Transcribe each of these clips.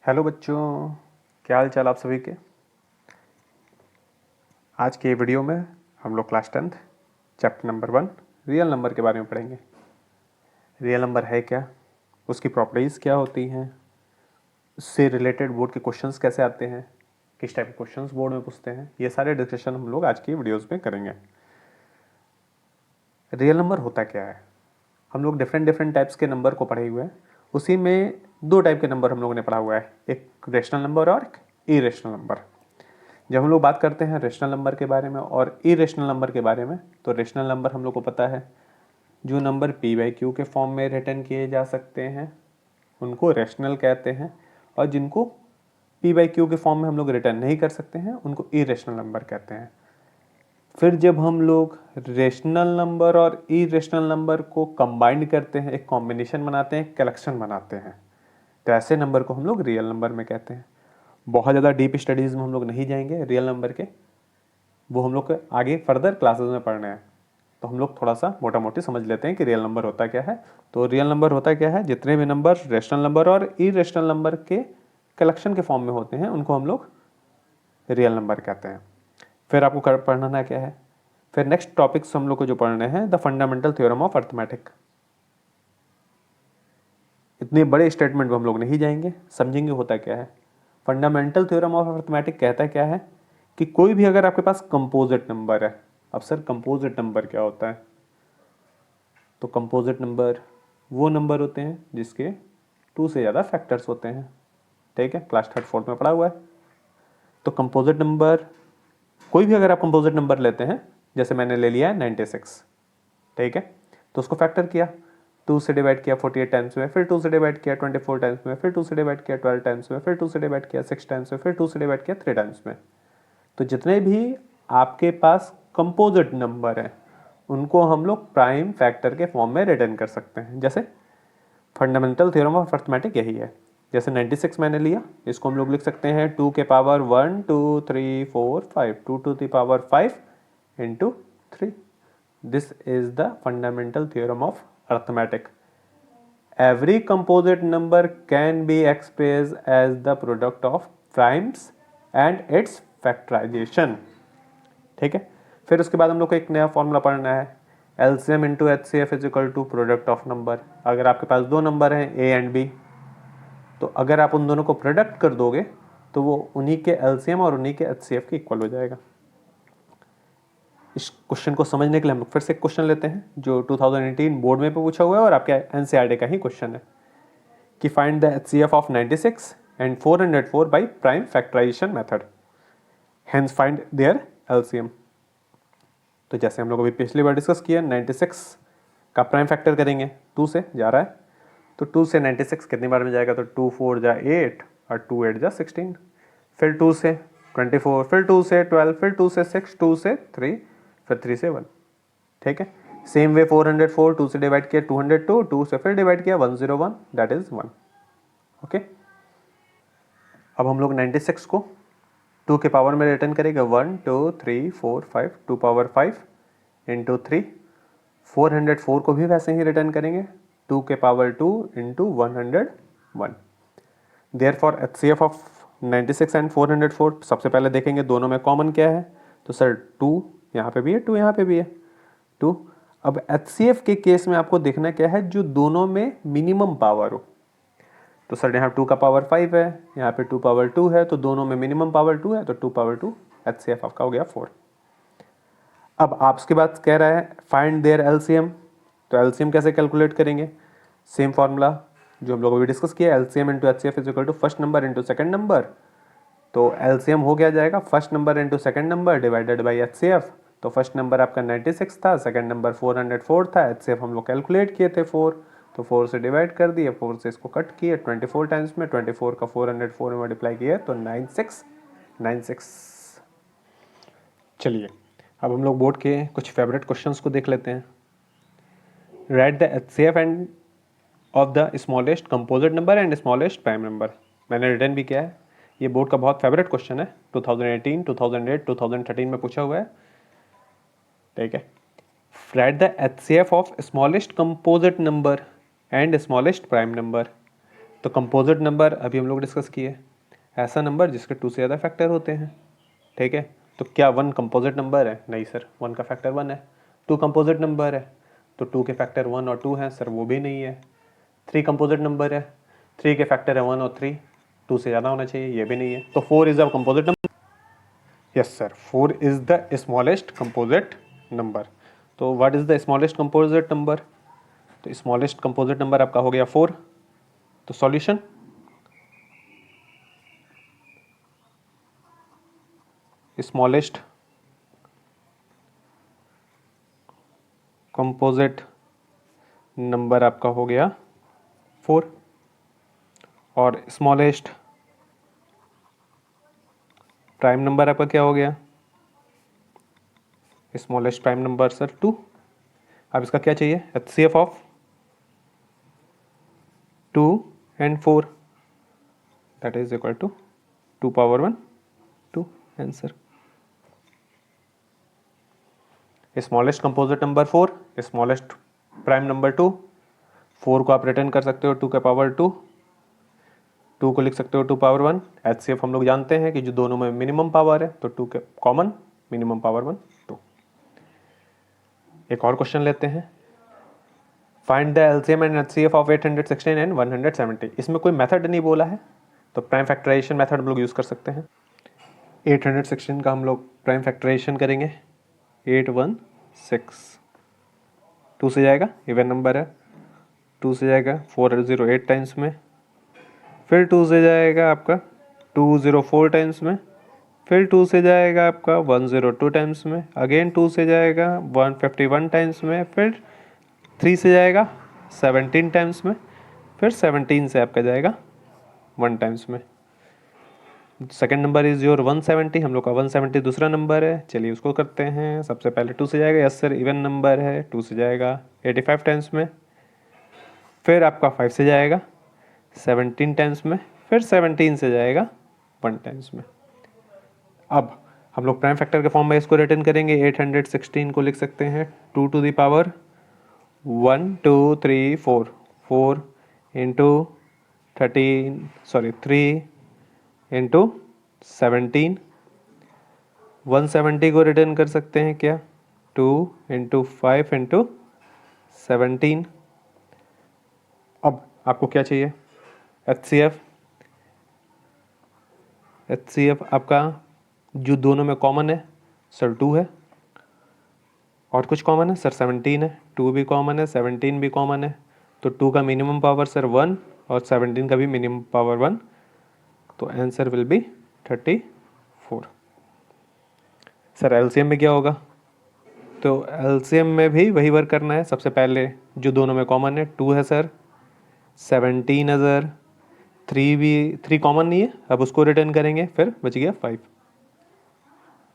Hello बच्चों, क्या हाल चाल आप सभी के। आज के वीडियो में हम लोग class 10th chapter number 1 real number के बारे में पढ़ेंगे। रियल नंबर है क्या, उसकी प्रॉपर्टीज़ क्या होती हैं, उससे रिलेटेड बोर्ड के क्वेश्चंस कैसे आते हैं, किस टाइप के क्वेश्चंस बोर्ड में पूछते हैं, ये सारे डिस्कशन हम लोग आज की वीडियोज़ में करेंगे। रियल नंबर होता क्या है, हम लोग डिफरेंट डिफरेंट टाइप्स के नंबर को पढ़े हुए हैं। उसी में दो टाइप के नंबर हम लोगों ने पढ़ा हुआ है, एक रेशनल नंबर और एक इरेशनल नंबर। जब हम लोग बात करते हैं रेशनल नंबर के बारे में और इरेशनल नंबर के बारे में, तो रेशनल नंबर हम लोग को पता है जो नंबर पी बाई क्यू के फॉर्म में रिटर्न किए जा सकते हैं उनको रेशनल कहते हैं, और जिनको पी बाई क्यू के फॉर्म में हम लोग रिटर्न नहीं कर सकते हैं उनको इरेशनल नंबर कहते हैं। फिर जब हम लोग रेशनल नंबर और इरेशनल नंबर को कंबाइंड करते हैं, एक कॉम्बिनेशन बनाते हैं, कलेक्शन बनाते हैं, तो ऐसे नंबर को हम लोग रियल नंबर में कहते हैं। बहुत ज़्यादा डीप स्टडीज़ में हम लोग नहीं जाएंगे रियल नंबर के, वो हम लोग को आगे फर्दर क्लासेस में पढ़ने हैं। तो हम लोग थोड़ा सा मोटा मोटी समझ लेते हैं कि रियल नंबर होता क्या है। तो रियल नंबर होता क्या है, जितने भी नंबर रेशनल नंबर और इरेशनल नंबर के कलेक्शन के फॉर्म में होते हैं उनको हम लोग रियल नंबर कहते हैं। फिर आपको पढ़ना क्या है, फिर नेक्स्ट टॉपिक्स हम लोग को जो पढ़ने हैं, the fundamental theorem of arithmetic. इतने बड़े स्टेटमेंट में हम लोग नहीं जाएंगे, समझेंगे होता क्या है। फंडामेंटल थ्योरम ऑफ अर्थमेटिक कहता क्या है कि कोई भी अगर आपके पास कंपोजिट नंबर है, अब सर कंपोजिट नंबर क्या होता है, तो कंपोजिट नंबर वो नंबर होते हैं जिसके 2 से ज़्यादा फैक्टर्स होते हैं। ठीक है, क्लास 3rd 4th में पढ़ा हुआ है। तो कंपोजिट नंबर, कोई भी अगर आप कंपोजिट नंबर लेते हैं, जैसे मैंने ले लिया है 96, ठीक है, तो उसको फैक्टर किया, 2 से डिवाइड किया 48 टाइम्स में, फिर 2 से डिवाइड किया 24 टाइम्स में, फिर 2 से डिवाइड किया 12 टाइम्स में, फिर 2 से डिवाइड किया 6 टाइम्स में, फिर 2 से डिवाइड किया 3 टाइम्स में। तो जितने भी आपके पास कंपोजिट नंबर हैं उनको हम लोग प्राइम फैक्टर के फॉर्म में रिटर्न कर सकते हैं। जैसे फंडामेंटल थ्योरम ऑफ अर्थमेटिक यही है। जैसे 96 मैंने लिया, इसको हम लोग लिख सकते हैं 2 के power 1 2 3 4 5, 2 to the power 5 into 3। This is the fundamental theorem of arithmetic. Every composite number can be expressed as the product of primes and its factorization। ठीक है, फिर उसके बाद हम लोग को एक नया फॉर्मूला पढ़ना है, LCM into H C F is equal to product of number. अगर आपके पास दो नंबर हैं ए एंड बी, तो अगर आप उन दोनों को प्रोडक्ट कर दोगे तो वो उन्हीं के LCM और उन्हीं के HCF के इक्वल हो जाएगा। इस क्वेश्चन को समझने के लिए हम लोग फिर से क्वेश्चन लेते हैं जो 2018 बोर्ड में पूछा हुआ है और आपके NCERT का ही क्वेश्चन है कि find the HCF of 96 and 404 by prime factorization method, hence find their LCM। तो जैसे हम लोग अभी पिछली बार डिस्कस किया, 96 का प्राइम फैक्टर करेंगे, 2 से जा रहा है, तो 2 से 96 कितनी बार में जाएगा, तो 2 4 जा 8 और 2 8 जा 16, फिर 2 से 24, फिर 2 से 12, फिर 2 से 6, 2 से 3, फिर 3 से 1। ठीक है, सेम वे 404, 2 से डिवाइड किया 202, 2 से फिर डिवाइड किया 101, दैट इज 1। ओके, अब हम लोग 96 को 2 के पावर में रिटर्न करेंगे, 1 2 3 4 5, 2 पावर 5 इंटू 3। 404 को भी वैसे ही रिटर्न करेंगे, 2 के power 2 into 101। Therefore HCF of 96 and 404 सबसे पहले देखेंगे दोनों में कॉमन क्या है, तो सर 2 यहाँ पे भी है, 2 यहाँ पे भी है, 2। अब HCF के केस में आपको देखना क्या है, जो दोनों में मिनिमम पावर हो। तो सर यहाँ 2 का पावर 5 है, यहाँ पे 2 पावर 2 है, तो दोनों में मिनिमम पावर 2 है, तो 2 पावर 2, HCF आपका हो गया 4। अब आपके बाद कह रहा है फाइंड देयर LCM, तो LCM कैसे कैलकुलेट करेंगे, सेम फॉर्मूला जो हम लोग अभी डिस्कस किया, LCM into HCF is equal to first number into second number. तो LCM हो गया जाएगा first number into second number divided by HCF। तो फर्स्ट नंबर आपका 96 था, सेकंड नंबर 404 था, HCF हम लोग कैलकुलेट किए थे 4, तो 4 से डिवाइड कर दिए, 4 से इसको कट किए 24 टाइम्स में, 24 का 404 में मल्टीप्लाई किया तो 9696। चलिए अब हम लोग बोर्ड के कुछ फेवरेट क्वेश्चंस को देख लेते हैं। Right the HCF end of the smallest composite number and smallest prime number. मैंने रिटर्न भी किया है, ये बोर्ड का बहुत फेवरेट क्वेश्चन है, 2018 2008 2013 में पूछा हुआ है। ठीक है, right the HCF of smallest composite number and smallest prime number. तो कंपोजिट नंबर अभी हम लोग डिस्कस किए, ऐसा नंबर जिसके 2 से ज़्यादा फैक्टर होते हैं, ठीक है। तो क्या 1 कंपोजिट नंबर है? नहीं सर, 1 का फैक्टर 1 है। 2 कंपोजिट नंबर है, तो 2 के फैक्टर 1 और 2 हैं सर, वो भी नहीं है। 3 कंपोजिट नंबर है, 3 के फैक्टर है 1 और 3, 2 से ज़्यादा होना चाहिए, ये भी नहीं है। तो 4 is a composite number. Yes sir, 4 is the smallest composite number. तो what is the smallest composite number? तो स्मॉलेस्ट कंपोजिट नंबर आपका हो गया 4। तो सॉल्यूशन, स्मॉलेस्ट कंपोजिट नंबर आपका हो गया 4, और स्मॉलेस्ट प्राइम नंबर आपका क्या हो गया? Smallest prime number sir 2। अब इसका क्या चाहिए? HCF of 2 and 4, that is equal to 2 power 1 2 answer. Smallest composite number 4, smallest prime number 2। 4 को आप रिटर्न कर सकते हो 2 के पावर 2, 2 को लिख सकते हो 2 पावर 1। HCF हम लोग जानते हैं कि जो दोनों में मिनिमम पावर है, तो 2 के कॉमन, मिनिमम पावर 1 2। एक और क्वेश्चन लेते हैं, find the LCM and HCF of 816 and 170। इसमें कोई मेथड नहीं बोला है, तो प्राइम फैक्टराइजेशन मेथड हम लोग यूज़ कर सकते हैं। 816 का हम लोग प्राइम फैक्टराइजेशन करेंगे। 816, 2 से जाएगा, इवन नंबर है, 2 से जाएगा 408 टाइम्स में, फिर 2 से जाएगा आपका 204 टाइम्स में, फिर 2 से जाएगा आपका 102 टाइम्स में, अगेन 2 से जाएगा 151 टाइम्स में, फिर 3 से जाएगा 17 टाइम्स में, फिर 17 से आपका जाएगा 1 टाइम्स में। सेकेंड नंबर इज़ योर 170, हम लोग का 170 दूसरा नंबर है, चलिए उसको करते हैं। सबसे पहले 2 से जाएगा, यस सर इवन नंबर है, 2 से जाएगा 85 टाइम्स में, फिर आपका 5 से जाएगा 17 टाइम्स में, फिर 17 से जाएगा 1 टाइम्स में। अब हम लोग प्राइम फैक्टर के फॉर्म में इसको रिटर्न करेंगे। 816 को लिख सकते हैं 2 to the power 1 2 3 4, 4 into 3 into 17, 170 को रिटर्न कर सकते हैं क्या? 2 इंटू 5 इंटू 17। अब आपको क्या चाहिए? HCF आपका जो दोनों में कॉमन है सर 2 है, और कुछ कॉमन है सर 17 है, 2 भी कॉमन है, 17 भी कॉमन है, तो 2 का मिनिमम पावर सर 1 और 17 का भी मिनिमम पावर 1, तो answer will be 34। Sir LCM में क्या होगा? तो एलसीएम में भी वही वर्क करना है। सबसे पहले जो दोनों में कॉमन है 2 है सर, 17 है सर, 3 कॉमन नहीं है, अब उसको रिटर्न करेंगे, फिर बच गया 5,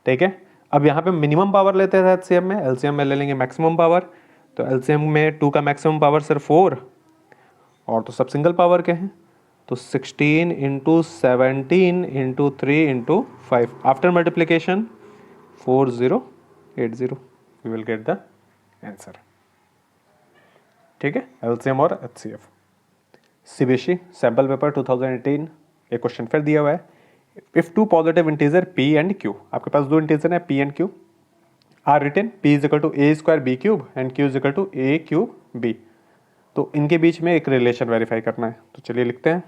ठीक है। अब यहाँ पे मिनिमम पावर लेते हैं एलसीएम में, एलसीएम में ले लेंगे मैक्सिमम पावर। तो एलसीएम में 2 का मैक्सिमम पावर सर 4, और तो सब सिंगल पावर के हैं, तो 16 into 17 into 3 into 5, after multiplication 4080, we will get the answer, ठीक है। एलसीएम और एचसीएफ। सीबीएसई सैम्पल पेपर 2018 एक क्वेश्चन फिर दिया हुआ है, if two positive integer p and q, आपके पास दो इंटीजर है p and q, are written p is equal to a square b cube and q is equal to a cube b, तो इनके बीच में एक रिलेशन वेरीफाई करना है। तो चलिए लिखते हैं,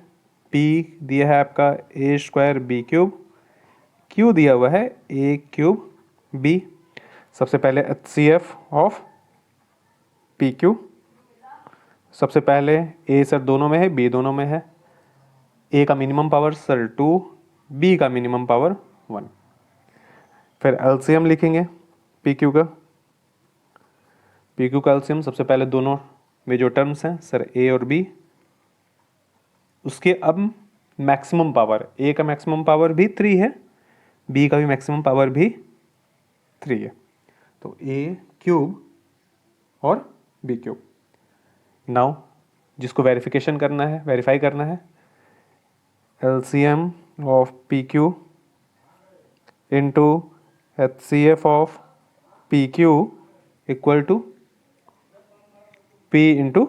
p दिया है आपका a square b cube, q दिया हुआ है a क्यूब b। सबसे पहले HCF ऑफ पी क्यू, सबसे पहले a सर दोनों में है, b दोनों में है, a का मिनिमम पावर सर 2, b का मिनिमम पावर 1। फिर एलसीएम लिखेंगे पी क्यू का, पी क्यू का एलसीएम सबसे पहले दोनों में जो टर्म्स हैं सर a और b, उसके अब मैक्सिमम पावर, a का मैक्सिमम पावर भी 3 है, b का भी मैक्सिमम पावर भी 3 है, तो a क्यूब और b क्यूब। नाउ जिसको वेरिफिकेशन करना है, वेरीफाई करना है, LCM of P Q into HCF of P Q equal to p into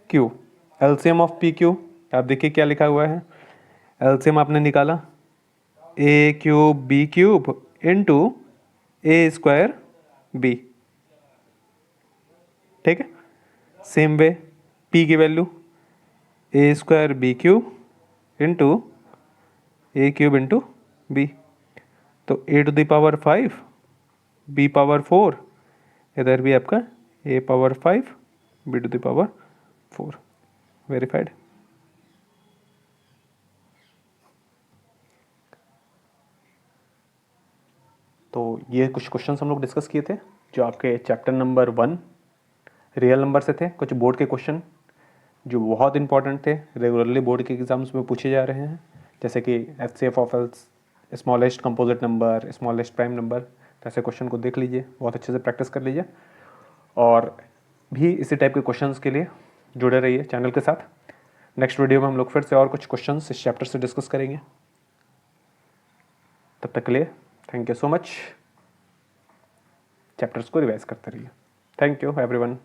Q. LCM of P Q आप देखिए क्या लिखा हुआ है, एलसीएम आपने निकाला A cube B cube into A square B, ठीक है। सेम वे पी की value A square B cube into A cube into B, तो A to the power 5 B power 4, इधर भी आपका A power 5 B to the power 4, verified. तो ये कुछ क्वेश्चंस हम लोग डिस्कस किए थे जो आपके चैप्टर नंबर 1 रियल नंबर से थे। कुछ बोर्ड के क्वेश्चन जो बहुत इंपॉर्टेंट थे, रेगुलरली बोर्ड के एग्जाम्स में पूछे जा रहे हैं, जैसे कि HCF of smallest composite number, smallest prime number. तो ऐसे क्वेश्चन को देख लीजिए, बहुत अच्छे से प्रैक्टिस कर लीजिए, और भी इसी टाइप के क्वेश्चंस के लिए जुड़े रहिए चैनल के साथ। नेक्स्ट वीडियो में हम लोग फिर से और कुछ क्वेश्चंस इस चैप्टर से डिस्कस करेंगे। तब तक के लिए thank you so much. Chapters को रिवाइज करते रहिए। Thank you everyone.